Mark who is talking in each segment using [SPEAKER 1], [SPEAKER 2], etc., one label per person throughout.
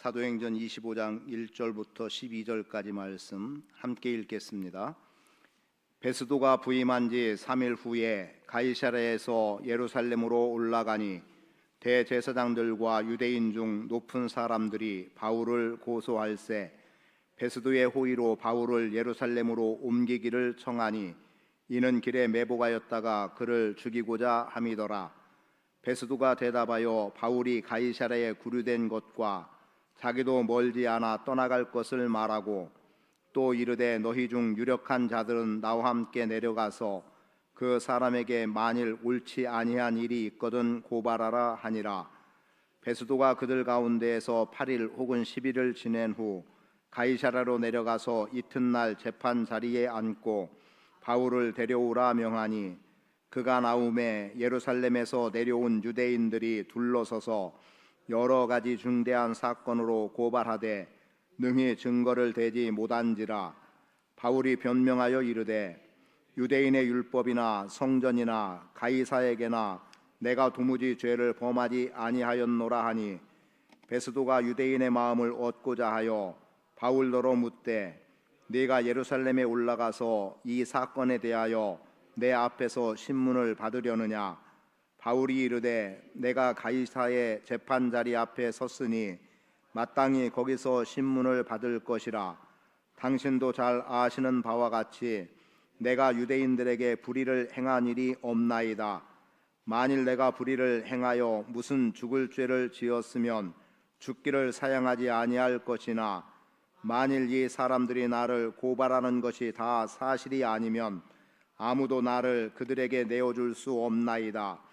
[SPEAKER 1] 사도행전 25장 1절부터 12절까지 말씀 함께 읽겠습니다. 베스도가 부임한 지 3일 후에 가이사랴에서 예루살렘으로 올라가니 대제사장들과 유대인 중 높은 사람들이 바울을 고소할세 베스도의 호의로 바울을 예루살렘으로 옮기기를 청하니 이는 길에 매복하였다가 그를 죽이고자 함이더라. 베스도가 대답하여 바울이 가이사랴에 구류된 것과 자기도 멀지 않아 떠나갈 것을 말하고 또 이르되 너희 중 유력한 자들은 나와 함께 내려가서 그 사람에게 만일 옳지 아니한 일이 있거든 고발하라 하니라. 베스도가 그들 가운데에서 8일 혹은 10일을 지낸 후 가이사랴로 내려가서 이튿날 재판 자리에 앉고 바울을 데려오라 명하니 그가 나오매 예루살렘에서 내려온 유대인들이 둘러서서 여러 가지 중대한 사건으로 고발하되 능히 증거를 대지 못한지라. 바울이 변명하여 이르되 유대인의 율법이나 성전이나 가이사에게나 내가 도무지 죄를 범하지 아니하였노라 하니 베스도가 유대인의 마음을 얻고자 하여 바울더러 묻되 네가 예루살렘에 올라가서 이 사건에 대하여 내 앞에서 신문을 받으려느냐. 바울이 이르되 내가 가이사의 재판자리 앞에 섰으니 마땅히 거기서 신문을 받을 것이라. 당신도 잘 아시는 바와 같이 내가 유대인들에게 불의를 행한 일이 없나이다. 만일 내가 불의를 행하여 무슨 죽을 죄를 지었으면 죽기를 사양하지 아니할 것이나 만일 이 사람들이 나를 고발하는 것이 다 사실이 아니면 아무도 나를 그들에게 내어줄 수 없나이다.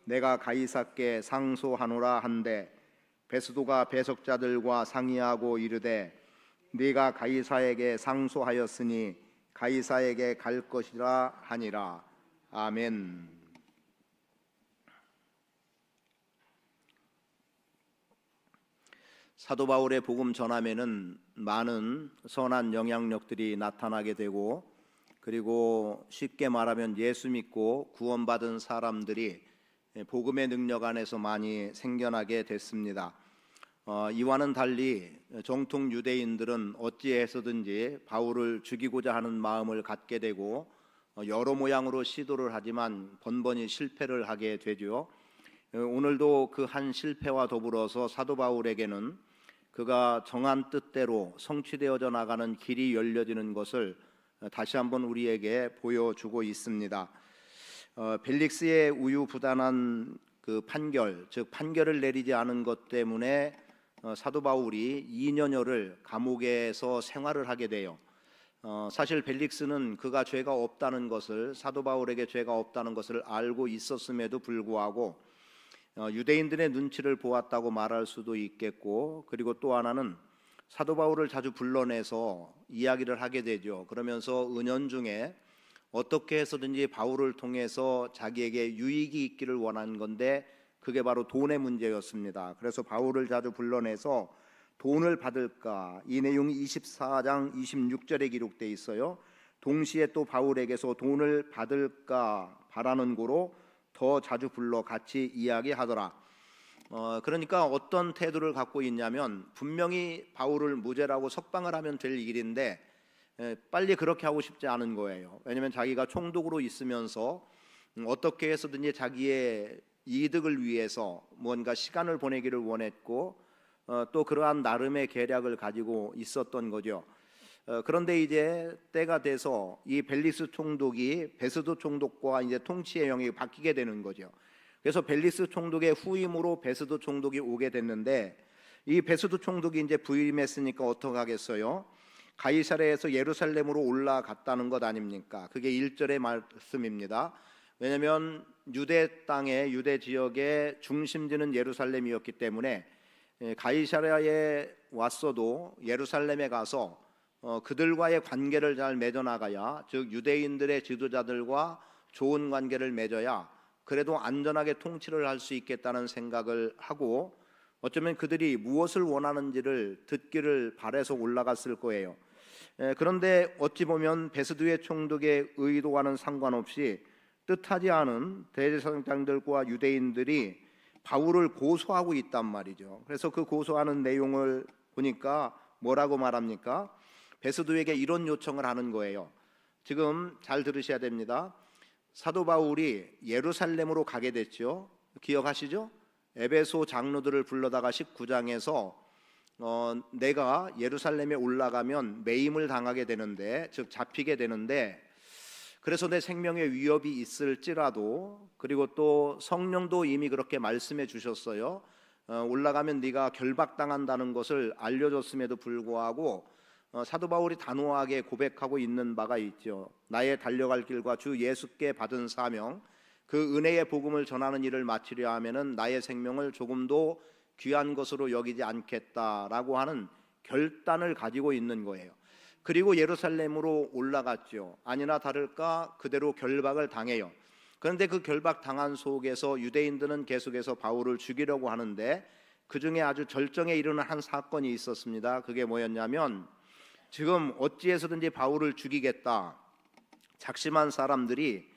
[SPEAKER 1] 내가 가이사께 상소하노라 한데 베스도가 배석자들과 상의하고 이르되 네가 가이사에게 상소하였으니 가이사에게 갈 것이라 하니라. 아멘. 사도 바울의 복음 전함에는 많은 선한 영향력들이 나타나게 되고 그리고 쉽게 말하면 예수 믿고 구원받은 사람들이 복음의 능력 안에서 많이 생겨나게 됐습니다. 이와는 달리 정통 유대인들은 어찌해서든지 바울을 죽이고자 하는 마음을 갖게 되고 여러 모양으로 시도를 하지만 번번이 실패를 하게 되죠. 오늘도 그 한 실패와 더불어서 사도 바울에게는 그가 정한 뜻대로 성취되어져 나가는 길이 열려지는 것을 다시 한번 우리에게 보여주고 있습니다. 벨릭스의 우유부단한 그 판결, 즉 판결을 내리지 않은 것 때문에 사도 바울이 2년여를 감옥에서 생활을 하게 돼요. 사실 벨릭스는 그가 죄가 없다는 것을, 사도 바울에게 죄가 없다는 것을 알고 있었음에도 불구하고 유대인들의 눈치를 보았다고 말할 수도 있겠고, 그리고 또 하나는 사도 바울을 자주 불러내서 이야기를 하게 되죠. 그러면서 은연중에 어떻게 해서든지 바울을 통해서 자기에게 유익이 있기를 원한 건데 그게 바로 돈의 문제였습니다. 그래서 바울을 자주 불러내서 돈을 받을까, 이 내용이 24장 26절에 기록되어 있어요. 동시에 또 바울에게서 돈을 받을까 바라는 고로 더 자주 불러 같이 이야기하더라. 그러니까 어떤 태도를 갖고 있냐면 분명히 바울을 무죄라고 석방을 하면 될 일인데 빨리 그렇게 하고 싶지 않은 거예요. 왜냐하면 자기가 총독으로 있으면서 어떻게 해서든지 자기의 이득을 위해서 뭔가 시간을 보내기를 원했고 또 그러한 나름의 계략을 가지고 있었던 거죠. 그런데 이제 때가 돼서 이 벨릭스 총독이 베스도 총독과 이제 통치의 영역이 바뀌게 되는 거죠. 그래서 벨릭스 총독의 후임으로 베스도 총독이 오게 됐는데 이 베스도 총독이 이제 부임했으니까 어떡 하겠어요? 가이사랴에서 예루살렘으로 올라갔다는 것 아닙니까? 그게 1절의 말씀입니다. 왜냐하면 유대 땅에, 유대 지역의 중심지는 예루살렘이었기 때문에 가이사랴에 왔어도 예루살렘에 가서 그들과의 관계를 잘 맺어나가야, 즉 유대인들의 지도자들과 좋은 관계를 맺어야 그래도 안전하게 통치를 할 수 있겠다는 생각을 하고 어쩌면 그들이 무엇을 원하는지를 듣기를 바라서 올라갔을 거예요. 그런데 어찌 보면 베스도의 총독의 의도와는 상관없이 뜻하지 않은 대제사장들과 유대인들이 바울을 고소하고 있단 말이죠. 그래서 그 고소하는 내용을 보니까 뭐라고 말합니까? 베스도에게 이런 요청을 하는 거예요. 지금 잘 들으셔야 됩니다. 사도 바울이 예루살렘으로 가게 됐죠. 기억하시죠? 에베소 장로들을 불러다가 19장에서 내가 예루살렘에 올라가면 매임을 당하게 되는데, 즉 잡히게 되는데, 그래서 내 생명에 위협이 있을지라도, 그리고 또 성령도 이미 그렇게 말씀해 주셨어요. 올라가면 네가 결박당한다는 것을 알려줬음에도 불구하고 사도 바울이 단호하게 고백하고 있는 바가 있죠. 나의 달려갈 길과 주 예수께 받은 사명, 그 은혜의 복음을 전하는 일을 마치려 하면은 나의 생명을 조금도 귀한 것으로 여기지 않겠다라고 하는 결단을 가지고 있는 거예요. 그리고 예루살렘으로 올라갔죠. 아니나 다를까 그대로 결박을 당해요. 그런데 그 결박 당한 속에서 유대인들은 계속해서 바울을 죽이려고 하는데, 그 중에 아주 절정에 이르는 한 사건이 있었습니다. 그게 뭐였냐면, 지금 어찌해서든지 바울을 죽이겠다 작심한 사람들이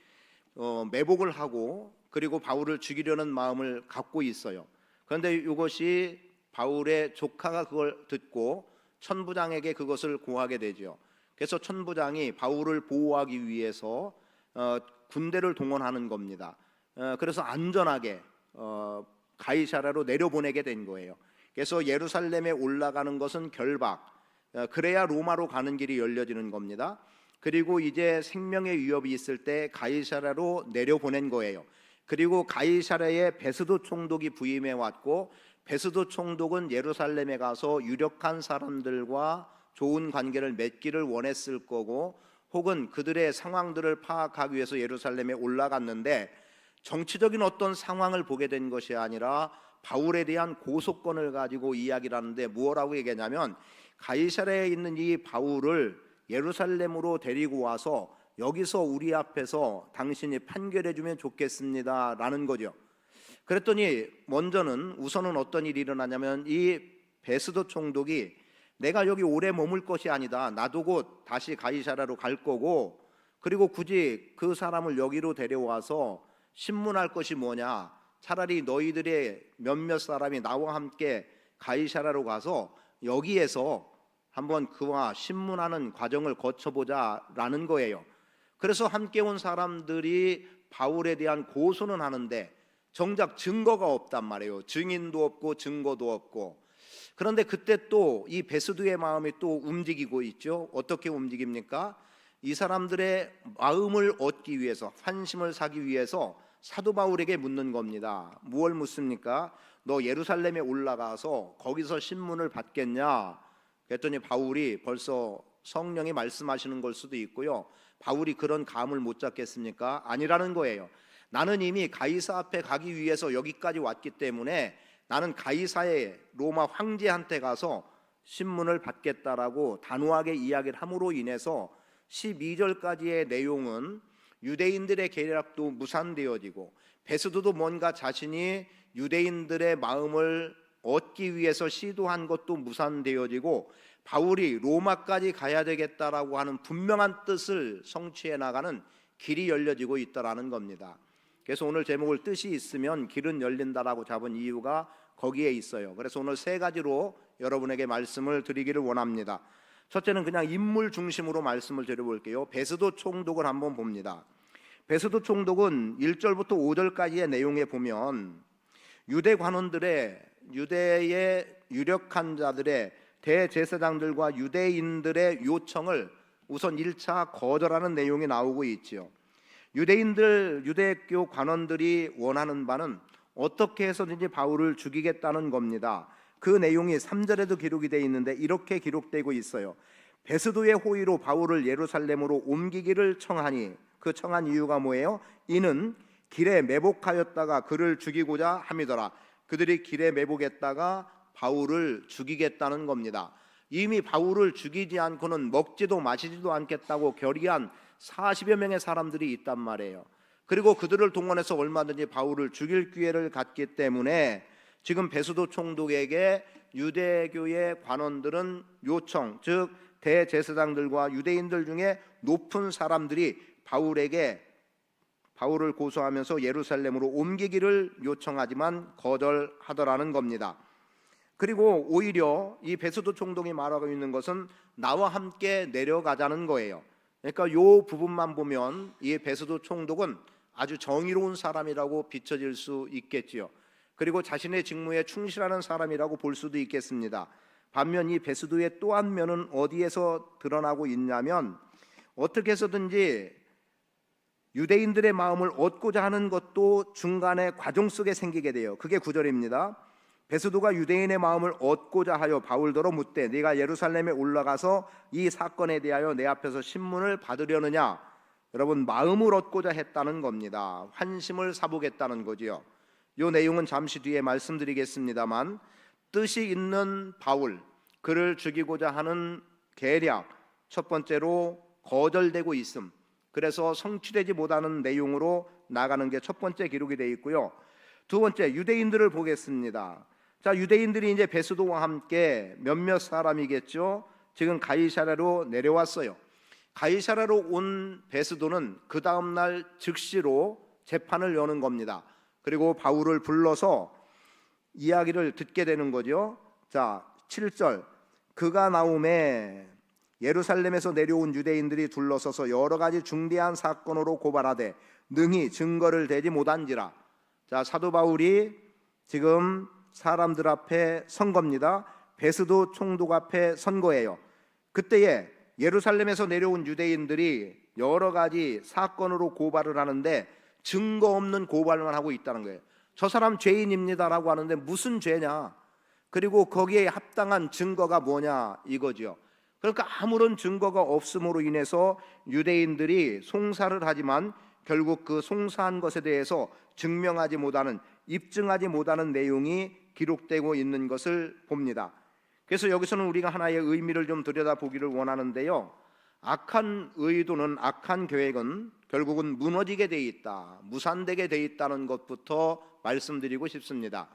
[SPEAKER 1] 매복을 하고 그리고 바울을 죽이려는 마음을 갖고 있어요. 그런데 이것이 바울의 조카가 그걸 듣고 천부장에게 그것을 고하게 되죠. 그래서 천부장이 바울을 보호하기 위해서 군대를 동원하는 겁니다. 그래서 안전하게 가이사랴로 내려보내게 된 거예요. 그래서 예루살렘에 올라가는 것은 결박, 그래야 로마로 가는 길이 열려지는 겁니다. 그리고 이제 생명의 위협이 있을 때 가이사랴로 내려보낸 거예요. 그리고 가이사랴에 베스도 총독이 부임해 왔고, 베스도 총독은 예루살렘에 가서 유력한 사람들과 좋은 관계를 맺기를 원했을 거고, 혹은 그들의 상황들을 파악하기 위해서 예루살렘에 올라갔는데, 정치적인 어떤 상황을 보게 된 것이 아니라 바울에 대한 고소권을 가지고 이야기를 하는데, 무엇라고 얘기하냐면 가이사랴에 있는 이 바울을 예루살렘으로 데리고 와서 여기서 우리 앞에서 당신이 판결해 주면 좋겠습니다 라는 거죠. 그랬더니 우선은 어떤 일이 일어나냐면, 이 베스도 총독이 내가 여기 오래 머물 것이 아니다, 나도 곧 다시 가이사랴로 갈 거고, 그리고 굳이 그 사람을 여기로 데려와서 신문할 것이 뭐냐, 차라리 너희들의 몇몇 사람이 나와 함께 가이사랴로 가서 여기에서 한번 그와 신문하는 과정을 거쳐보자 라는 거예요. 그래서 함께 온 사람들이 바울에 대한 고소는 하는데 정작 증거가 없단 말이에요. 증인도 없고 증거도 없고. 그런데 그때 또 이 베스도의 마음이 또 움직이고 있죠. 어떻게 움직입니까? 이 사람들의 마음을 얻기 위해서, 환심을 사기 위해서 사도 바울에게 묻는 겁니다. 무엇을 묻습니까? 너 예루살렘에 올라가서 거기서 신문을 받겠냐? 그랬더니 바울이, 벌써 성령이 말씀하시는 걸 수도 있고요, 바울이 그런 감을 못 잡겠습니까? 아니라는 거예요. 나는 이미 가이사 앞에 가기 위해서 여기까지 왔기 때문에 나는 가이사의 로마 황제한테 가서 신문을 받겠다라고 단호하게 이야기를 함으로 인해서 12절까지의 내용은 유대인들의 계략도 무산되어지고, 베스도도 뭔가 자신이 유대인들의 마음을 얻기 위해서 시도한 것도 무산되어지고, 바울이 로마까지 가야 되겠다라고 하는 분명한 뜻을 성취해 나가는 길이 열려지고 있다라는 겁니다. 그래서 오늘 제목을 뜻이 있으면 길은 열린다라고 잡은 이유가 거기에 있어요. 그래서 오늘 세 가지로 여러분에게 말씀을 드리기를 원합니다. 첫째는 그냥 인물 중심으로 말씀을 드려볼게요. 베스도 총독을 한번 봅니다. 베스도 총독은 1절부터 5절까지의 내용에 보면 유대 관원들의, 유대의 유력한 자들의, 대제사장들과 유대인들의 요청을 우선 1차 거절하는 내용이 나오고 있지요. 유대교 관원들이 원하는 바는 어떻게 해서든지 바울을 죽이겠다는 겁니다. 그 내용이 3절에도 기록이 되어 있는데 이렇게 기록되고 있어요. 베스도의 호의로 바울을 예루살렘으로 옮기기를 청하니, 그 청한 이유가 뭐예요? 이는 길에 매복하였다가 그를 죽이고자 함이더라. 그들이 길에 매복했다가 바울을 죽이겠다는 겁니다. 이미 바울을 죽이지 않고는 먹지도 마시지도 않겠다고 결의한 40여 명의 사람들이 있단 말이에요. 그리고 그들을 동원해서 얼마든지 바울을 죽일 기회를 갖기 때문에 지금 베스도 총독에게 유대교의 관원들은 요청, 즉 대제사장들과 유대인들 중에 높은 사람들이 바울에게 바울을 고소하면서 예루살렘으로 옮기기를 요청하지만 거절하더라는 겁니다. 그리고 오히려 이 베스도 총독이 말하고 있는 것은 나와 함께 내려가자는 거예요. 그러니까 이 부분만 보면 이 베스도 총독은 아주 정의로운 사람이라고 비춰질 수 있겠지요. 그리고 자신의 직무에 충실하는 사람이라고 볼 수도 있겠습니다. 반면 이 베스도의 또 한 면은 어디에서 드러나고 있냐면, 어떻게 해서든지 유대인들의 마음을 얻고자 하는 것도 중간에 과정 속에 생기게 돼요. 그게 9절입니다. 베스도가 유대인의 마음을 얻고자 하여 바울더러 묻되 네가 예루살렘에 올라가서 이 사건에 대하여 내 앞에서 신문을 받으려느냐. 여러분, 마음을 얻고자 했다는 겁니다. 환심을 사보겠다는 거지요. 이 내용은 잠시 뒤에 말씀드리겠습니다만, 뜻이 있는 바울, 그를 죽이고자 하는 계략, 첫 번째로 거절되고 있음, 그래서 성취되지 못하는 내용으로 나가는 게 첫 번째 기록이 되어 있고요. 두 번째, 유대인들을 보겠습니다. 자, 유대인들이 이제 베스도와 함께 몇몇 사람이겠죠. 지금 가이사랴로 내려왔어요. 가이사랴로 온 베스도는 그 다음날 즉시로 재판을 여는 겁니다. 그리고 바울을 불러서 이야기를 듣게 되는 거죠. 자, 7절, 그가 나오매 예루살렘에서 내려온 유대인들이 둘러서서 여러 가지 중대한 사건으로 고발하되 능히 증거를 대지 못한지라. 자, 사도 바울이 지금 사람들 앞에 선 겁니다. 베스도 총독 앞에 선 거예요. 그때에 예루살렘에서 내려온 유대인들이 여러 가지 사건으로 고발을 하는데 증거 없는 고발만 하고 있다는 거예요. 저 사람 죄인입니다라고 하는데 무슨 죄냐, 그리고 거기에 합당한 증거가 뭐냐 이거죠. 그러니까 아무런 증거가 없음으로 인해서 유대인들이 송사를 하지만 결국 그 송사한 것에 대해서 증명하지 못하는, 입증하지 못하는 내용이 기록되고 있는 것을 봅니다. 그래서 여기서는 우리가 하나의 의미를 좀 들여다보기를 원하는데요, 악한 의도는, 악한 계획은 결국은 무너지게 돼 있다, 무산되게 돼 있다는 것부터 말씀드리고 싶습니다.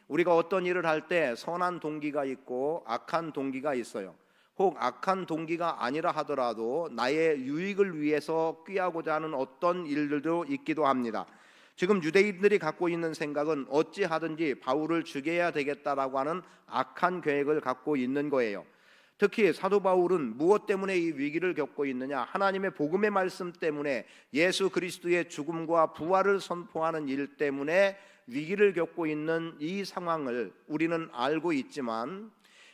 [SPEAKER 1] 우리가 어떤 일을 할 때 선한 동기가 있고 악한 동기가 있어요. 혹 악한 동기가 아니라 하더라도 나의 유익을 위해서 꾀하고자 하는 어떤 일들도 있기도 합니다. 지금 유대인들이 갖고 있는 생각은 어찌하든지 바울을 죽여야 되겠다라고 하는 악한 계획을 갖고 있는 거예요. 특히 사도 바울은 무엇 때문에 이 위기를 겪고 있느냐, 하나님의 복음의 말씀 때문에, 예수 그리스도의 죽음과 부활을 선포하는 일 때문에 위기를 겪고 있는 이 상황을 우리는 알고 있지만,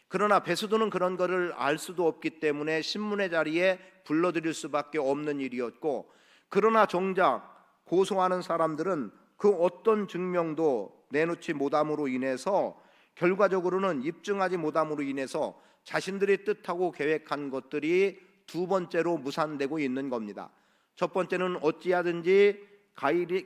[SPEAKER 1] 그러나 베스도는 그런 것을 알 수도 없기 때문에 신문의 자리에 불러들일 수밖에 없는 일이었고, 그러나 정작 고소하는 사람들은 그 어떤 증명도 내놓지 못함으로 인해서, 결과적으로는 입증하지 못함으로 인해서 자신들이 뜻하고 계획한 것들이 두 번째로 무산되고 있는 겁니다. 첫 번째는 어찌하든지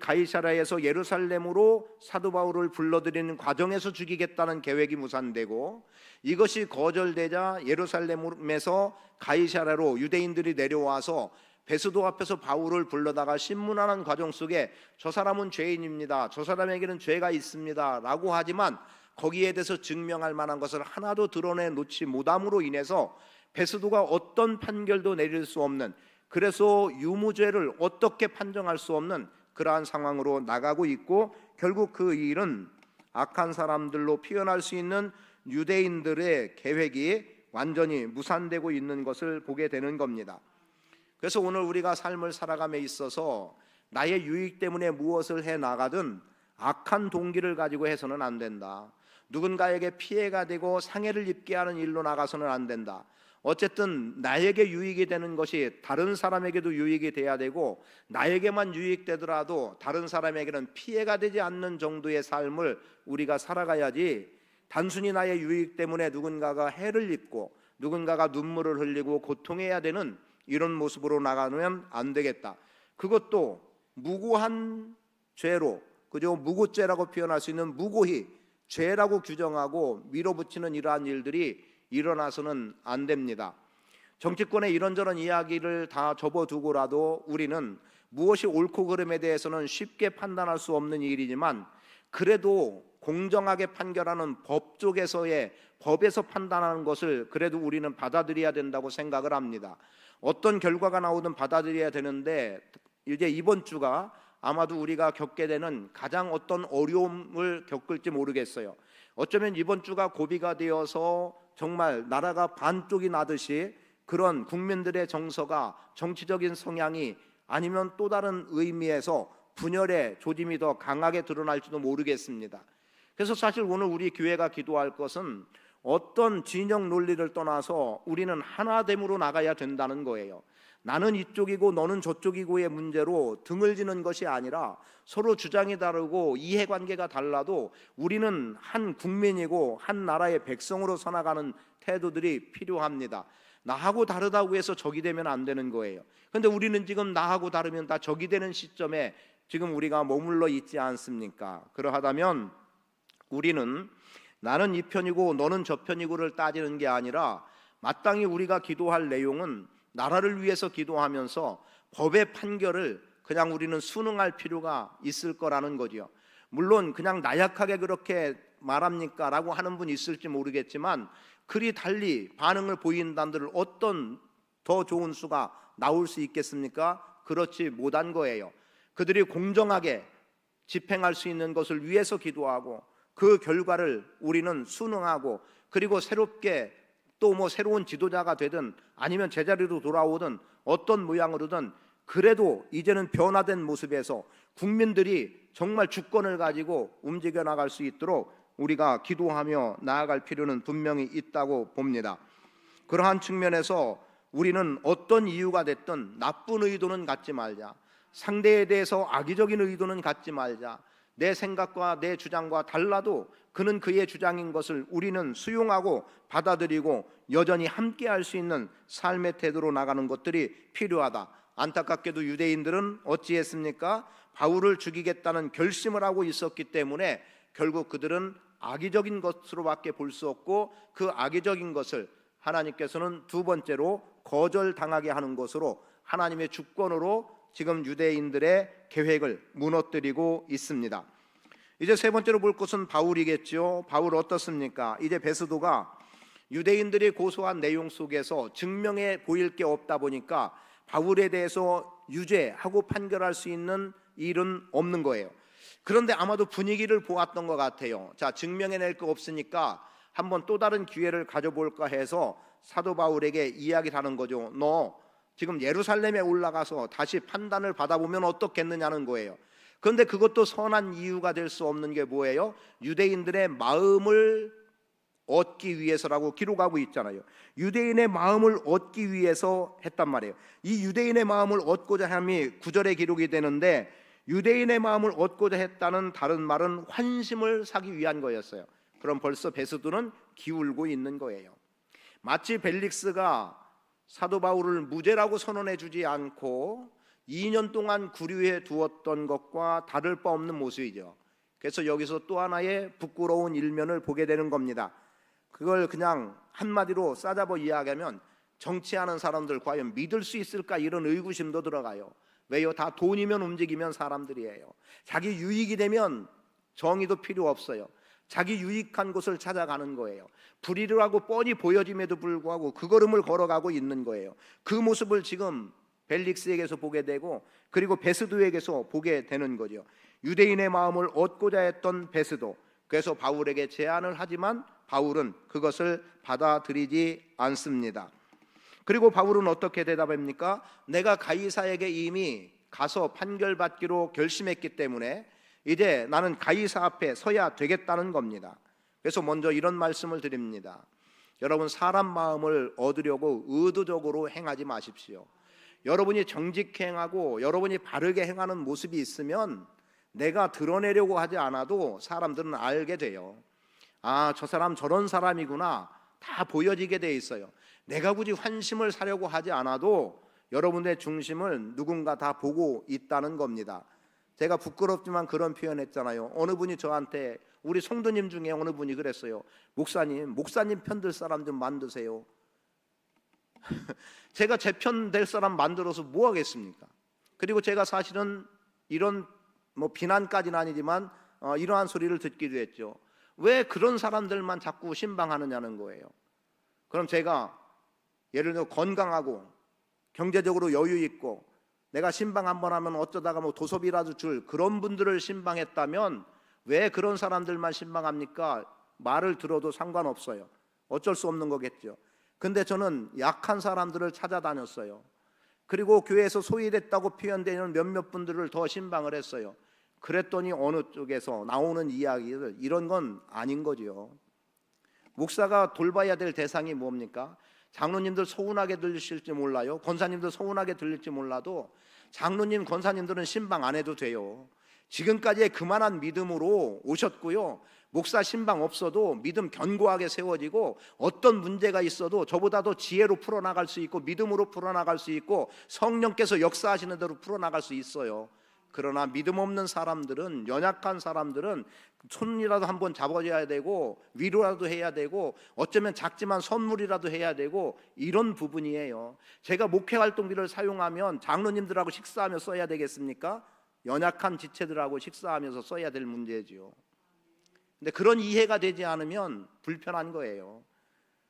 [SPEAKER 1] 가이사랴에서 예루살렘으로 사도 바울을 불러들이는 과정에서 죽이겠다는 계획이 무산되고, 이것이 거절되자 예루살렘에서 가이사랴로 유대인들이 내려와서 베스도 앞에서 바울을 불러다가 신문하는 과정 속에 저 사람은 죄인입니다, 저 사람에게는 죄가 있습니다 라고 하지만 거기에 대해서 증명할 만한 것을 하나도 드러내놓지 못함으로 인해서 베스도가 어떤 판결도 내릴 수 없는, 그래서 유무죄를 어떻게 판정할 수 없는 그러한 상황으로 나가고 있고, 결국 그 일은 악한 사람들로 표현할 수 있는 유대인들의 계획이 완전히 무산되고 있는 것을 보게 되는 겁니다. 그래서 오늘 우리가 삶을 살아감에 있어서 나의 유익 때문에 무엇을 해 나가든 악한 동기를 가지고 해서는 안 된다. 누군가에게 피해가 되고 상해를 입게 하는 일로 나가서는 안 된다. 어쨌든 나에게 유익이 되는 것이 다른 사람에게도 유익이 돼야 되고, 나에게만 유익되더라도 다른 사람에게는 피해가 되지 않는 정도의 삶을 우리가 살아가야지, 단순히 나의 유익 때문에 누군가가 해를 입고 누군가가 눈물을 흘리고 고통해야 되는 이런 모습으로 나가면 안 되겠다. 그것도 무고한 죄로, 그저 무고죄라고 표현할 수 있는 무고히 죄라고 규정하고 밀어붙이는 이러한 일들이 일어나서는 안 됩니다. 정치권의 이런저런 이야기를 다 접어두고라도 우리는 무엇이 옳고 그름에 대해서는 쉽게 판단할 수 없는 일이지만, 그래도 공정하게 판결하는 법 쪽에서의, 법에서 판단하는 것을 그래도 우리는 받아들여야 된다고 생각을 합니다. 어떤 결과가 나오든 받아들여야 되는데, 이제 이번 주가 아마도 우리가 겪게 되는 가장 어떤 어려움을 겪을지 모르겠어요. 어쩌면 이번 주가 고비가 되어서 정말 나라가 반쪽이 나듯이 그런 국민들의 정서가, 정치적인 성향이 아니면 또 다른 의미에서 분열의 조짐이 더 강하게 드러날지도 모르겠습니다. 그래서 사실 오늘 우리 교회가 기도할 것은 어떤 진영 논리를 떠나서 우리는 하나됨으로 나가야 된다는 거예요. 나는 이쪽이고 너는 저쪽이고의 문제로 등을 지는 것이 아니라 서로 주장이 다르고 이해관계가 달라도 우리는 한 국민이고 한 나라의 백성으로 살아가는 태도들이 필요합니다. 나하고 다르다고 해서 적이 되면 안 되는 거예요. 그런데 우리는 지금 나하고 다르면 다 적이 되는 시점에 지금 우리가 머물러 있지 않습니까? 그러하다면 우리는 나는 이 편이고 너는 저 편이고를 따지는 게 아니라 마땅히 우리가 기도할 내용은 나라를 위해서 기도하면서 법의 판결을 그냥 우리는 순응할 필요가 있을 거라는 거죠. 물론 그냥 나약하게 그렇게 말합니까? 라고 하는 분 있을지 모르겠지만 그리 달리 반응을 보인다들 어떤 더 좋은 수가 나올 수 있겠습니까? 그렇지 못한 거예요. 그들이 공정하게 집행할 수 있는 것을 위해서 기도하고 그 결과를 우리는 순응하고 그리고 새롭게 또 새로운 지도자가 되든 아니면 제자리로 돌아오든 어떤 모양으로든 그래도 이제는 변화된 모습에서 국민들이 정말 주권을 가지고 움직여 나갈 수 있도록 우리가 기도하며 나아갈 필요는 분명히 있다고 봅니다. 그러한 측면에서 우리는 어떤 이유가 됐든 나쁜 의도는 갖지 말자, 상대에 대해서 악의적인 의도는 갖지 말자, 내 생각과 내 주장과 달라도 그는 그의 주장인 것을 우리는 수용하고 받아들이고 여전히 함께할 수 있는 삶의 태도로 나가는 것들이 필요하다. 안타깝게도 유대인들은 어찌했습니까? 바울을 죽이겠다는 결심을 하고 있었기 때문에 결국 그들은 악의적인 것으로밖에 볼 수 없고 그 악의적인 것을 하나님께서는 두 번째로 거절당하게 하는 것으로 하나님의 주권으로 지금 유대인들의 계획을 무너뜨리고 있습니다. 이제 세 번째로 볼 것은 바울이겠죠. 바울 어떻습니까? 이제 베스도가 유대인들이 고소한 내용 속에서 증명해 보일 게 없다 보니까 바울에 대해서 유죄하고 판결할 수 있는 일은 없는 거예요. 그런데 아마도 분위기를 보았던 것 같아요. 자, 증명해낼 거 없으니까 한번 또 다른 기회를 가져볼까 해서 사도 바울에게 이야기를 하는 거죠. 너 지금 예루살렘에 올라가서 다시 판단을 받아보면 어떻겠느냐는 거예요. 그런데 그것도 선한 이유가 될 수 없는 게 뭐예요? 유대인들의 마음을 얻기 위해서라고 기록하고 있잖아요. 유대인의 마음을 얻기 위해서 했단 말이에요. 이 유대인의 마음을 얻고자 함이 9절에 기록이 되는데 유대인의 마음을 얻고자 했다는 다른 말은 환심을 사기 위한 거였어요. 그럼 벌써 베스도는 기울고 있는 거예요. 마치 벨릭스가 사도 바울을 무죄라고 선언해 주지 않고 2년 동안 구류해 두었던 것과 다를 바 없는 모습이죠. 그래서 여기서 또 하나의 부끄러운 일면을 보게 되는 겁니다. 그걸 그냥 한마디로 싸잡아 이야기하면 정치하는 사람들 과연 믿을 수 있을까 이런 의구심도 들어가요. 왜요? 다 돈이면 움직이면 사람들이에요. 자기 유익이 되면 정의도 필요 없어요. 자기 유익한 곳을 찾아가는 거예요. 불의를 하고 뻔히 보여짐에도 불구하고 그 걸음을 걸어가고 있는 거예요. 그 모습을 지금 벨릭스에게서 보게 되고 그리고 베스도에게서 보게 되는 거죠. 유대인의 마음을 얻고자 했던 베스도, 그래서 바울에게 제안을 하지만 바울은 그것을 받아들이지 않습니다. 그리고 바울은 어떻게 대답합니까? 내가 가이사에게 이미 가서 판결받기로 결심했기 때문에 이제 나는 가이사 앞에 서야 되겠다는 겁니다. 그래서 먼저 이런 말씀을 드립니다. 여러분, 사람 마음을 얻으려고 의도적으로 행하지 마십시오. 여러분이 정직히 행하고 여러분이 바르게 행하는 모습이 있으면 내가 드러내려고 하지 않아도 사람들은 알게 돼요. 아, 저 사람 저런 사람이구나, 다 보여지게 돼 있어요. 내가 굳이 환심을 사려고 하지 않아도 여러분의 중심을 누군가 다 보고 있다는 겁니다. 제가 부끄럽지만 그런 표현했잖아요. 어느 분이 저한테, 우리 성도님 중에 어느 분이 그랬어요. 목사님 편들 사람 좀 만드세요. 제가 제 편 될 사람 만들어서 뭐 하겠습니까? 그리고 제가 사실은 이런 비난까지는 아니지만 이러한 소리를 듣기도 했죠. 왜 그런 사람들만 자꾸 신방하느냐는 거예요. 그럼 제가 예를 들어 건강하고 경제적으로 여유 있고 내가 신방 한번 하면 어쩌다가 뭐 도섭이라도 줄 그런 분들을 신방했다면 왜 그런 사람들만 신방합니까? 말을 들어도 상관없어요. 어쩔 수 없는 거겠죠. 근데 저는 약한 사람들을 찾아다녔어요. 그리고 교회에서 소외됐다고 표현되는 몇몇 분들을 더 신방을 했어요. 그랬더니 어느 쪽에서 나오는 이야기들 이런 건 아닌 거죠. 목사가 돌봐야 될 대상이 뭡니까? 장로님들 서운하게 들리실지 몰라요. 권사님들 서운하게 들릴지 몰라도 장로님, 권사님들은 신방 안 해도 돼요. 지금까지의 그만한 믿음으로 오셨고요. 목사 신방 없어도 믿음 견고하게 세워지고 어떤 문제가 있어도 저보다도 지혜로 풀어나갈 수 있고 믿음으로 풀어나갈 수 있고 성령께서 역사하시는 대로 풀어나갈 수 있어요. 그러나 믿음 없는 사람들은, 연약한 사람들은 손이라도 한번 잡아줘야 되고 위로라도 해야 되고 어쩌면 작지만 선물이라도 해야 되고 이런 부분이에요. 제가 목회활동비를 사용하면 장로님들하고 식사하며 써야 되겠습니까? 연약한 지체들하고 식사하면서 써야 될 문제지요. 근데 그런 이해가 되지 않으면 불편한 거예요.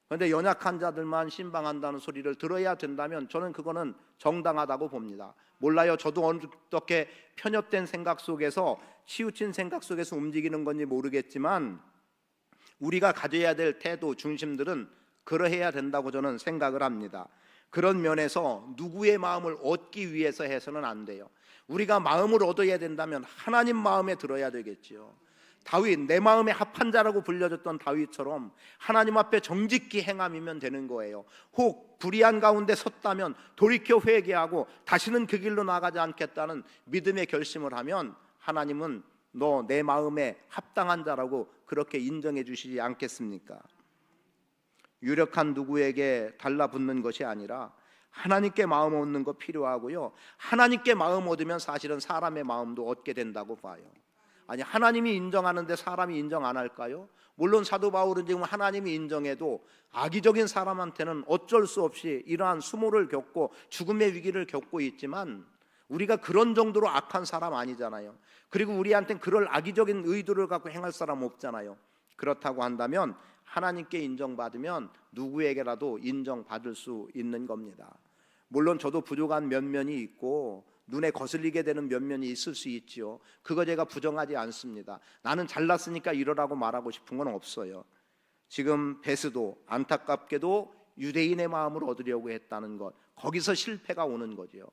[SPEAKER 1] 그런데 연약한 자들만 신방한다는 소리를 들어야 된다면 저는 그거는 정당하다고 봅니다. 몰라요. 저도 어떻게 편협된 생각 속에서 치우친 생각 속에서 움직이는 건지 모르겠지만 우리가 가져야 될 태도 중심들은 그러해야 된다고 저는 생각을 합니다. 그런 면에서 누구의 마음을 얻기 위해서 해서는 안 돼요. 우리가 마음을 얻어야 된다면 하나님 마음에 들어야 되겠지요. 다윗, 내 마음에 합한 자라고 불려졌던 다윗처럼 하나님 앞에 정직히 행함이면 되는 거예요. 혹 불의한 가운데 섰다면 돌이켜 회개하고 다시는 그 길로 나가지 않겠다는 믿음의 결심을 하면 하나님은 너 내 마음에 합당한 자라고 그렇게 인정해 주시지 않겠습니까? 유력한 누구에게 달라붙는 것이 아니라 하나님께 마음 얻는 거 필요하고요. 하나님께 마음 얻으면 사실은 사람의 마음도 얻게 된다고 봐요. 아니, 하나님이 인정하는데 사람이 인정 안 할까요? 물론 사도 바울은 지금 하나님이 인정해도 악의적인 사람한테는 어쩔 수 없이 이러한 수모를 겪고 죽음의 위기를 겪고 있지만 우리가 그런 정도로 악한 사람 아니잖아요. 그리고 우리한테는 그럴 악의적인 의도를 갖고 행할 사람 없잖아요. 그렇다고 한다면 하나님께 인정받으면 누구에게라도 인정받을 수 있는 겁니다. 물론 저도 부족한 면면이 있고 눈에 거슬리게 되는 면면이 있을 수 있지요. 그거 제가 부정하지 않습니다. 나는 잘났으니까 이러라고 말하고 싶은 건 없어요. 지금 베스도 안타깝게도 유대인의 마음을 얻으려고 했다는 것, 거기서 실패가 오는 거죠.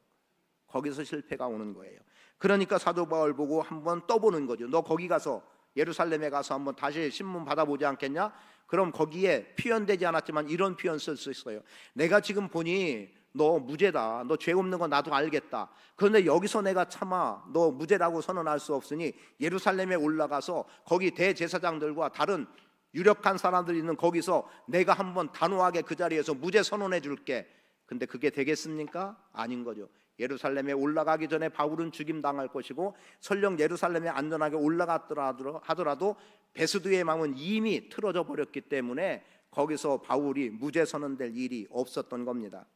[SPEAKER 1] 거기서 실패가 오는 거예요. 그러니까 사도 바울 보고 한번 떠보는 거죠. 너 거기 가서 예루살렘에 가서 한번 다시 신문 받아보지 않겠냐? 그럼 거기에 표현되지 않았지만 이런 표현 쓸 수 있어요. 내가 지금 보니 너 무죄다. 너 죄 없는 건 나도 알겠다. 그런데 여기서 내가 차마 너 무죄라고 선언할 수 없으니 예루살렘에 올라가서 거기 대제사장들과 다른 유력한 사람들이 있는 거기서 내가 한번 단호하게 그 자리에서 무죄 선언해 줄게. 근데 그게 되겠습니까? 아닌 거죠. 예루살렘에 올라가기 전에 바울은 죽임당할 것이고 설령 예루살렘에 안전하게 올라갔더라 하더라도 베스도의 마음은 이미 틀어져 버렸기 때문에 거기서 바울이 무죄 선언될 일이 없었던 겁니다.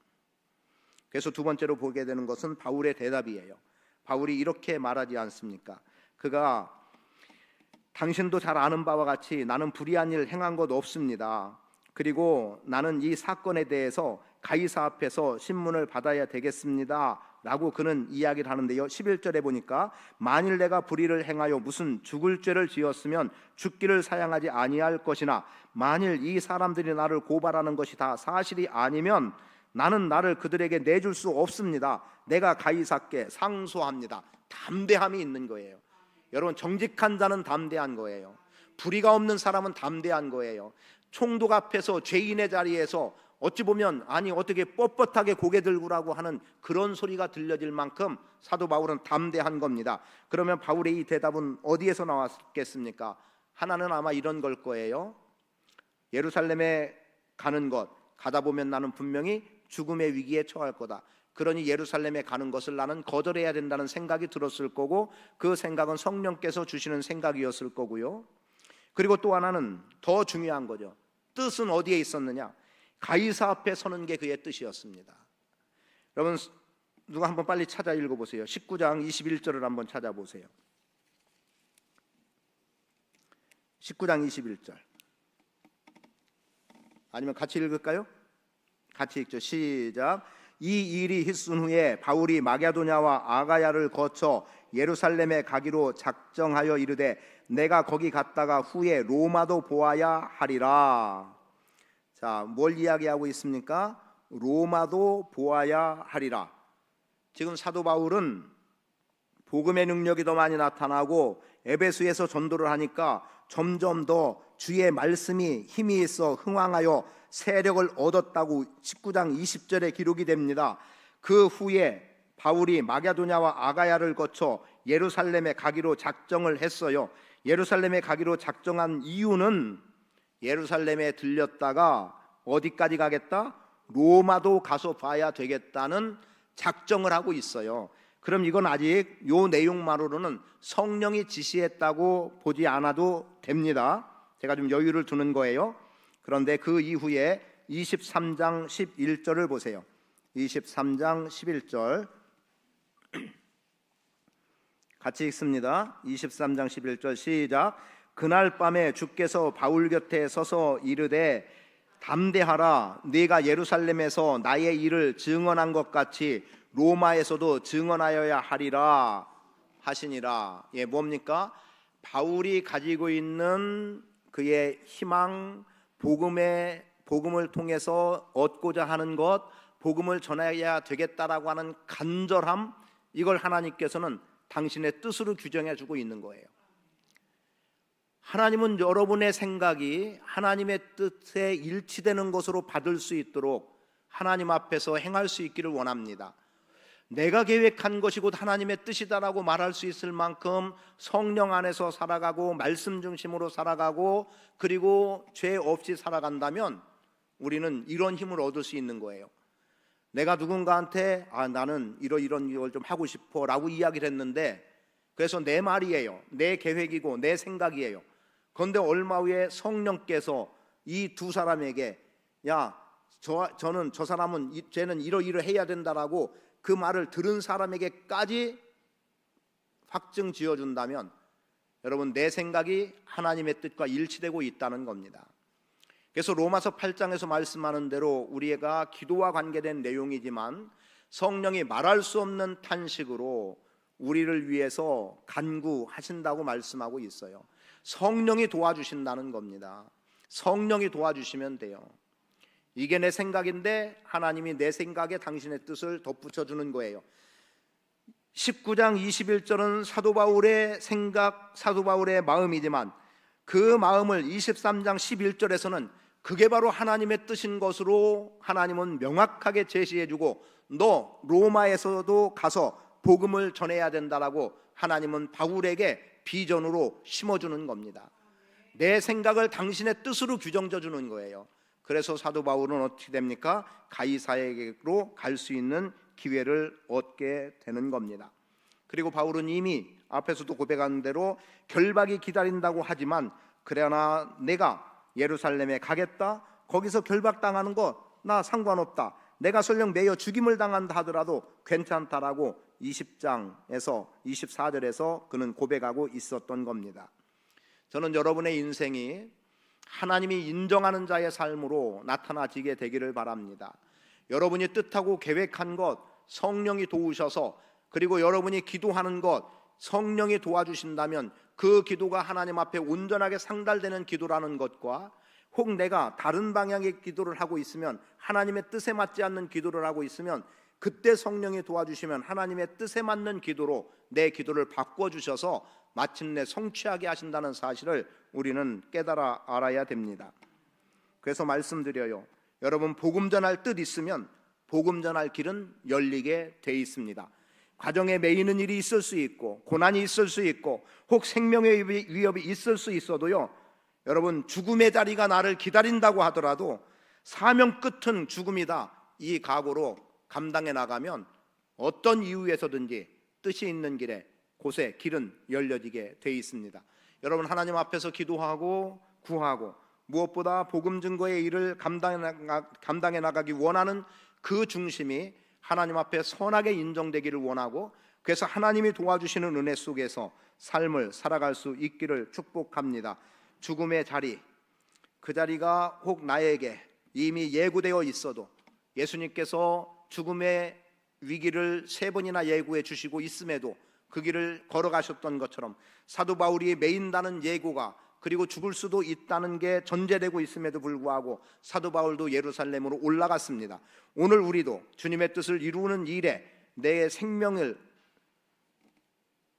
[SPEAKER 1] 그래서 두 번째로 보게 되는 것은 바울의 대답이에요. 바울이 이렇게 말하지 않습니까? 그가 당신도 잘 아는 바와 같이 나는 불의한 일 행한 것 없습니다. 그리고 나는 이 사건에 대해서 가이사 앞에서 신문을 받아야 되겠습니다 라고 그는 이야기를 하는데요. 11절에 보니까 만일 내가 불의를 행하여 무슨 죽을 죄를 지었으면 죽기를 사양하지 아니할 것이나 만일 이 사람들이 나를 고발하는 것이 다 사실이 아니면 나는 나를 그들에게 내줄 수 없습니다. 내가 가이사께 상소합니다. 담대함이 있는 거예요. 여러분, 정직한 자는 담대한 거예요. 불의가 없는 사람은 담대한 거예요. 총독 앞에서 죄인의 자리에서 어찌 보면 아니 어떻게 뻣뻣하게 고개 들고라고 하는 그런 소리가 들려질 만큼 사도 바울은 담대한 겁니다. 그러면 바울의 이 대답은 어디에서 나왔겠습니까? 하나는 아마 이런 걸 거예요. 예루살렘에 가는 것, 가다 보면 나는 분명히 죽음의 위기에 처할 거다. 그러니 예루살렘에 가는 것을 나는 거절해야 된다는 생각이 들었을 거고 그 생각은 성령께서 주시는 생각이었을 거고요. 그리고 또 하나는 더 중요한 거죠. 뜻은 어디에 있었느냐? 가이사 앞에 서는 게 그의 뜻이었습니다. 여러분, 누가 한번 빨리 찾아 읽어보세요. 19장 21절을 한번 찾아보세요. 19장 21절. 아니면 같이 읽을까요? 같이 읽죠. 시작. 이 일이 있은 후에 바울이 마게도냐와 아가야를 거쳐 예루살렘에 가기로 작정하여 이르되 내가 거기 갔다가 후에 로마도 보아야 하리라. 자, 뭘 이야기하고 있습니까? 로마도 보아야 하리라. 지금 사도 바울은 복음의 능력이 더 많이 나타나고 에베소에서 전도를 하니까 점점 더 주의 말씀이 힘이 있어 흥왕하여 세력을 얻었다고 19장 20절에 기록이 됩니다. 그 후에 바울이 마게도냐와 아가야를 거쳐 예루살렘에 가기로 작정을 했어요. 예루살렘에 가기로 작정한 이유는 예루살렘에 들렸다가 어디까지 가겠다? 로마도 가서 봐야 되겠다는 작정을 하고 있어요. 그럼 이건 아직 요 내용만으로는 성령이 지시했다고 보지 않아도 됩니다. 제가 좀 여유를 두는 거예요. 그런데 그 이후에 23장 11절을 보세요. 23장 11절 같이 읽습니다. 23장 11절 시작. 그날 밤에 주께서 바울 곁에 서서 이르되 담대하라. 네가 예루살렘에서 나의 일을 증언한 것 같이 로마에서도 증언하여야 하리라 하시니라. 예, 뭡니까? 바울이 가지고 있는 그의 희망, 복음을 통해서 얻고자 하는 것, 복음을 전해야 되겠다라고 하는 간절함, 이걸 하나님께서는 당신의 뜻으로 규정해 주고 있는 거예요. 하나님은 여러분의 생각이 하나님의 뜻에 일치되는 것으로 받을 수 있도록 하나님 앞에서 행할 수 있기를 원합니다. 내가 계획한 것이 곧 하나님의 뜻이다라고 말할 수 있을 만큼 성령 안에서 살아가고 말씀 중심으로 살아가고 그리고 죄 없이 살아간다면 우리는 이런 힘을 얻을 수 있는 거예요. 내가 누군가한테 나는 이런 걸 좀 하고 싶어 라고 이야기를 했는데 그래서 내 말이에요, 내 계획이고 내 생각이에요. 그런데 얼마 후에 성령께서 이 두 사람에게 저는 저 사람은 쟤는 이러해야 된다라고 그 말을 들은 사람에게까지 확증 지어준다면 여러분 내 생각이 하나님의 뜻과 일치되고 있다는 겁니다. 그래서 로마서 8장에서 말씀하는 대로 우리가 기도와 관계된 내용이지만 성령이 말할 수 없는 탄식으로 우리를 위해서 간구하신다고 말씀하고 있어요. 성령이 도와주신다는 겁니다. 성령이 도와주시면 돼요. 이게 내 생각인데 하나님이 내 생각에 당신의 뜻을 덧붙여주는 거예요. 19장 21절은 사도 바울의 생각, 사도 바울의 마음이지만 그 마음을 23장 11절에서는 그게 바로 하나님의 뜻인 것으로 하나님은 명확하게 제시해주고 너 로마에서도 가서 복음을 전해야 된다라고 하나님은 바울에게 비전으로 심어주는 겁니다. 내 생각을 당신의 뜻으로 규정져 주는 거예요. 그래서 사도 바울은 어떻게 됩니까? 가이사에게로 갈 수 있는 기회를 얻게 되는 겁니다. 그리고 바울은 이미 앞에서도 고백한 대로 결박이 기다린다고 하지만 그러나 내가 예루살렘에 가겠다, 거기서 결박당하는 거 나 상관없다, 내가 설령 매여 죽임을 당한다 하더라도 괜찮다라고 20장에서 24절에서 그는 고백하고 있었던 겁니다. 저는 여러분의 인생이 하나님이 인정하는 자의 삶으로 나타나지게 되기를 바랍니다. 여러분이 뜻하고 계획한 것 성령이 도우셔서 그리고 여러분이 기도하는 것 성령이 도와주신다면 그 기도가 하나님 앞에 온전하게 상달되는 기도라는 것과 혹 내가 다른 방향의 기도를 하고 있으면 하나님의 뜻에 맞지 않는 기도를 하고 있으면 그때 성령이 도와주시면 하나님의 뜻에 맞는 기도로 내 기도를 바꿔주셔서 마침내 성취하게 하신다는 사실을 우리는 깨달아 알아야 됩니다. 그래서 말씀드려요. 여러분 복음 전할 뜻 있으면 복음 전할 길은 열리게 돼 있습니다. 가정에 매이는 일이 있을 수 있고 고난이 있을 수 있고 혹 생명의 위협이 있을 수 있어도요, 여러분 죽음의 자리가 나를 기다린다고 하더라도 사명 끝은 죽음이다 이 각오로 감당해 나가면 어떤 이유에서든지 뜻이 있는 길에 곳에 길은 열려지게 돼 있습니다. 여러분 하나님 앞에서 기도하고 구하고 무엇보다 복음 증거의 일을 감당해 나가기 원하는 그 중심이 하나님 앞에 선하게 인정되기를 원하고 그래서 하나님이 도와주시는 은혜 속에서 삶을 살아갈 수 있기를 축복합니다. 죽음의 자리, 그 자리가 혹 나에게 이미 예고되어 있어도 예수님께서 죽음의 위기를 3번이나 예고해 주시고 있음에도 그 길을 걸어가셨던 것처럼 사도 바울이 매인다는 예고가 그리고 죽을 수도 있다는 게 전제되고 있음에도 불구하고 사도 바울도 예루살렘으로 올라갔습니다. 오늘 우리도 주님의 뜻을 이루는 일에 내 생명을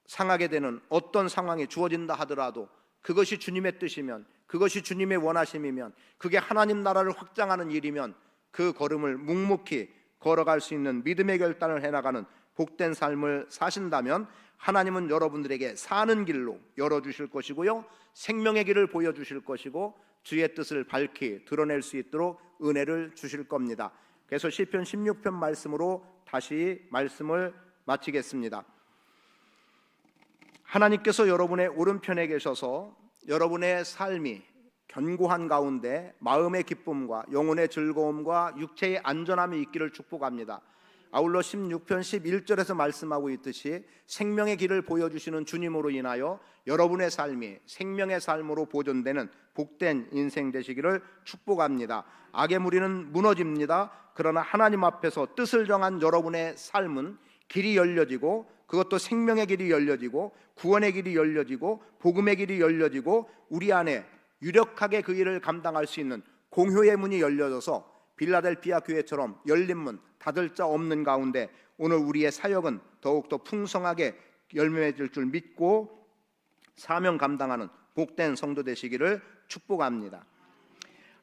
[SPEAKER 1] 상하게 되는 어떤 상황이 주어진다 하더라도 그것이 주님의 뜻이면, 그것이 주님의 원하심이면, 그게 하나님 나라를 확장하는 일이면 그 걸음을 묵묵히 걸어갈 수 있는 믿음의 결단을 해나가는 복된 삶을 사신다면 하나님은 여러분들에게 사는 길로 열어주실 것이고요, 생명의 길을 보여주실 것이고 주의 뜻을 밝히 드러낼 수 있도록 은혜를 주실 겁니다. 그래서 시편 16편 말씀으로 다시 말씀을 마치겠습니다. 하나님께서 여러분의 오른편에 계셔서 여러분의 삶이 견고한 가운데 마음의 기쁨과 영혼의 즐거움과 육체의 안전함이 있기를 축복합니다. 아울러 16편 11절에서 말씀하고 있듯이 생명의 길을 보여주시는 주님으로 인하여 여러분의 삶이 생명의 삶으로 보존되는 복된 인생 되시기를 축복합니다. 악의 무리는 무너집니다. 그러나 하나님 앞에서 뜻을 정한 여러분의 삶은 길이 열려지고, 그것도 생명의 길이 열려지고, 구원의 길이 열려지고, 복음의 길이 열려지고, 우리 안에 유력하게 그 일을 감당할 수 있는 공효의 문이 열려져서 빌라델피아 교회처럼 열린 문, 닫을 자 없는 가운데 오늘 우리의 사역은 더욱더 풍성하게 열매 맺을 줄 믿고 사명 감당하는 복된 성도 되시기를 축복합니다.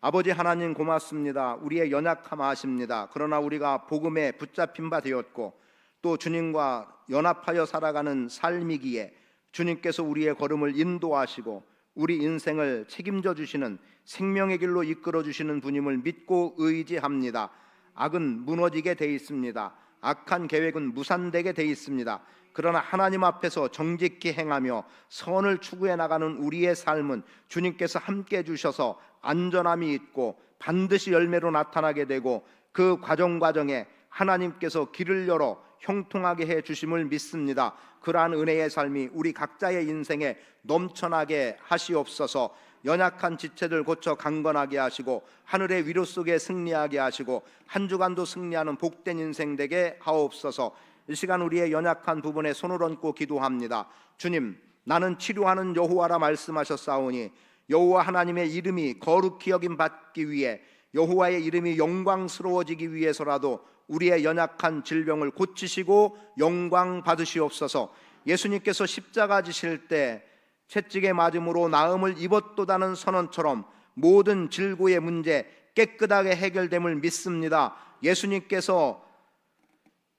[SPEAKER 1] 아버지 하나님 고맙습니다. 우리의 연약함 아십니다. 그러나 우리가 복음에 붙잡힌 바 되었고 또 주님과 연합하여 살아가는 삶이기에 주님께서 우리의 걸음을 인도하시고 우리 인생을 책임져 주시는 생명의 길로 이끌어 주시는 분임을 믿고 의지합니다. 악은 무너지게 돼 있습니다. 악한 계획은 무산되게 돼 있습니다. 그러나 하나님 앞에서 정직히 행하며 선을 추구해 나가는 우리의 삶은 주님께서 함께 해주셔서 안전함이 있고 반드시 열매로 나타나게 되고 그 과정에 하나님께서 길을 열어 형통하게 해 주심을 믿습니다. 그러한 은혜의 삶이 우리 각자의 인생에 넘쳐나게 하시옵소서. 연약한 지체들 고쳐 강건하게 하시고 하늘의 위로 속에 승리하게 하시고 한 주간도 승리하는 복된 인생 되게 하옵소서. 이 시간 우리의 연약한 부분에 손을 얹고 기도합니다. 주님, 나는 치료하는 여호와라 말씀하셨사오니 여호와 하나님의 이름이 거룩히 여김 받기 위해, 여호와의 이름이 영광스러워지기 위해서라도 우리의 연약한 질병을 고치시고 영광 받으시옵소서. 예수님께서 십자가 지실 때 채찍에 맞음으로 나음을 입었도다는 선언처럼 모든 질고의 문제 깨끗하게 해결됨을 믿습니다. 예수님께서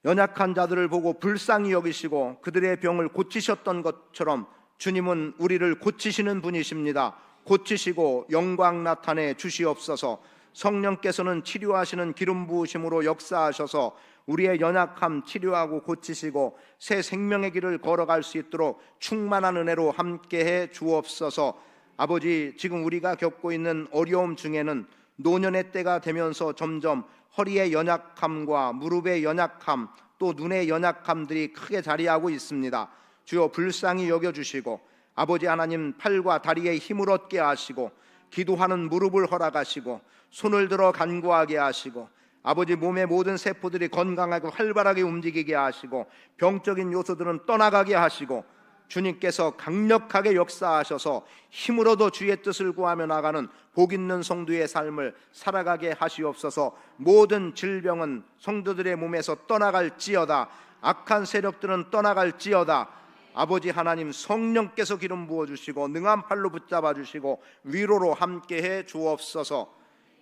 [SPEAKER 1] 연약한 자들을 보고 불쌍히 여기시고 그들의 병을 고치셨던 것처럼 주님은 우리를 고치시는 분이십니다. 고치시고 영광 나타내 주시옵소서. 성령께서는 치료하시는 기름 부으심으로 역사하셔서 우리의 연약함 치료하고 고치시고 새 생명의 길을 걸어갈 수 있도록 충만한 은혜로 함께해 주옵소서. 아버지, 지금 우리가 겪고 있는 어려움 중에는 노년의 때가 되면서 점점 허리의 연약함과 무릎의 연약함, 또 눈의 연약함들이 크게 자리하고 있습니다. 주여 불쌍히 여겨주시고 아버지 하나님, 팔과 다리에 힘을 얻게 하시고 기도하는 무릎을 허락하시고 손을 들어 간구하게 하시고 아버지 몸의 모든 세포들이 건강하고 활발하게 움직이게 하시고 병적인 요소들은 떠나가게 하시고 주님께서 강력하게 역사하셔서 힘으로도 주의 뜻을 구하며 나가는 복 있는 성도의 삶을 살아가게 하시옵소서. 모든 질병은 성도들의 몸에서 떠나갈지어다. 악한 세력들은 떠나갈지어다. 아버지 하나님, 성령께서 기름 부어주시고 능한 팔로 붙잡아 주시고 위로로 함께해 주옵소서.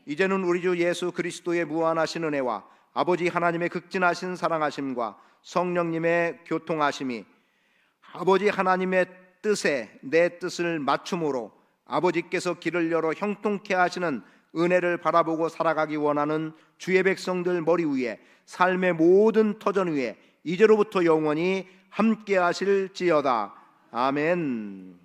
[SPEAKER 1] 이제는 우리 주 예수 그리스도의 무한하신 은혜와 아버지 하나님의 극진하신 사랑하심과 성령님의 교통하심이 아버지 하나님의 뜻에 내 뜻을 맞춤으로 아버지께서 길을 열어 형통케 하시는 은혜를 바라보고 살아가기 원하는 주의 백성들 머리 위에, 삶의 모든 터전 위에 이제로부터 영원히 함께 하실지어다. 아멘.